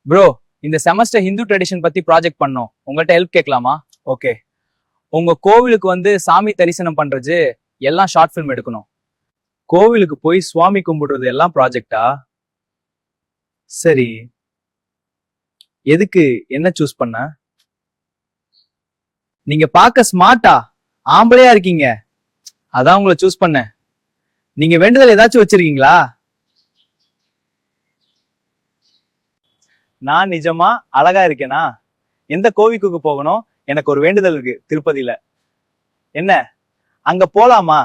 Bro, இந்த semester Hindu tradition பத்தி project பண்ணோம். உங்கள்கிட்ட ஹெல்ப் கேட்கலாமா? ஓகே. உங்க கோவிலுக்கு வந்து சாமி தரிசனம் பண்றது எல்லாம் ஷார்ட் ஃபிலிம் எடுக்கணும். கோவிலுக்கு போய் சுவாமி கும்பிடுறது எல்லாம் ப்ராஜெக்டா? சரி. எதுக்கு என்ன சூஸ் பண்ண? நீங்க பார்க்க ஸ்மார்ட்டா ஆம்பளையா இருக்கீங்க, அதான் உங்களை சூஸ் பண்ண. நீங்க வேண்டுதல் ஏதாச்சும் வச்சிருக்கீங்களா? நான் நிஜமா அழகா இருக்கேனா? எந்த கோவிலுக்கு போகணும்? எனக்கு ஒரு வேண்டுதல் இருக்கு திருப்பதியில. என்ன, அங்க போலாமா?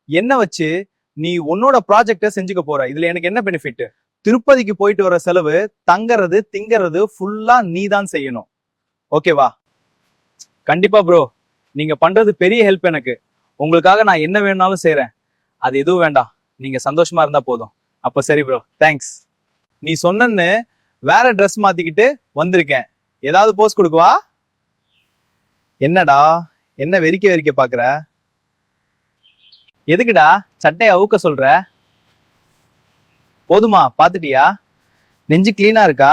என்ன வச்சு நீ உன்னோட ப்ராஜெக்ட செஞ்சுக்க போற? இதுல எனக்கு என்ன பெனிஃபிட்? திருப்பதிக்கு போயிட்டு வர செலவு, தங்கறது திங்கறது ஃபுல்லா நீ தான் செய்யணும். ஓகேவா? கண்டிப்பா ப்ரோ. நீங்க பண்றது பெரிய ஹெல்ப் எனக்கு. உங்களுக்காக நான் என்ன வேணாலும் செய்யறேன். அது எதுவும் வேண்டாம், நீங்க சந்தோஷமா இருந்தா போதும். அப்ப சரி ப்ரோ, தேங்க்ஸ். நீ சொன்னன்னு வேற ட்ரெஸ் மாத்திக்கிட்டு வந்திருக்கேன். ஏதாவது போஸ்ட் கொடுக்குவா? என்னடா, என்ன வெறிக்க வெறிக்க பாக்குற? எதுக்குடா சட்டையை அவுக்க சொல்ற? போதுமா, பாத்துட்டியா? நெஞ்சு கிளீனா இருக்கா?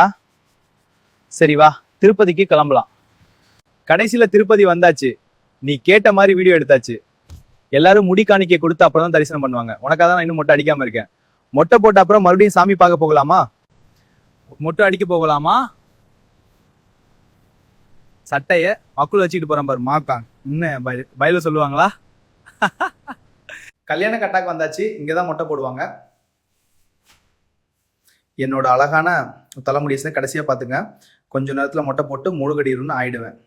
சரி வா, திருப்பதிக்கு கிளம்பலாம். கடைசியில திருப்பதி வந்தாச்சு. நீ கேட்ட மாதிரி வீடியோ எடுத்தாச்சு. எல்லாரும் முடி காணிக்கை கொடுத்து அப்புறம் தான் தரிசனம் பண்ணுவாங்க. உனக்காக தான் நான் இன்னும் மொட்டை அடிக்காம இருக்கேன். மொட்டை போட்ட அப்புறம் மறுபடியும் சாமி பார்க்க போகலாமா? மொட்டை அடிக்க போகலாமா? சட்டைய மக்குள் வச்சுக்கிட்டு போறேன் பாரு மாக்கான். இன்னும் பயில சொல்லுவாங்களா? கல்யாண கட்டாக்கு வந்தாச்சு. இங்கதான் மொட்டை போடுவாங்க. என்னோட அழகான தலைமுடியை கடைசியா பாத்துங்க. கொஞ்ச நேரத்துல மொட்டை போட்டு முழுகடிருன்னு ஆயிடுவேன்.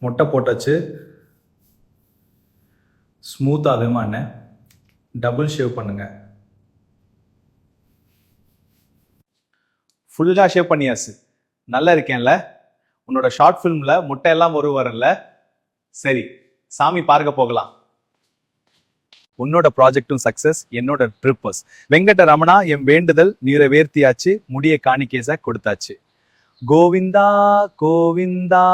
மொட்டை போட்டாச்சு. ஸ்மூத் ஆகுமா என்ன? டபுள் ஷேவ் பண்ணுங்க. ஃபுல்லா ஷேவ் பண்ணியாச்சு. நல்லா இருக்கேன்ல? உன்னோட ஷார்ட் ஃபிலிம்ல முட்டை எல்லாம் வரல. சரி, சாமி பார்க்க போகலாம். உன்னோட ப்ராஜெக்டும் சக்சஸ், என்னோட ட்ரிப்பஸ். வெங்கட ரமணா, என் வேண்டுதல் நிறைவேர்த்தியாச்சு. முடிய காணிக்கேசா கொடுத்தாச்சு. கோவிந்தா கோவிந்தா.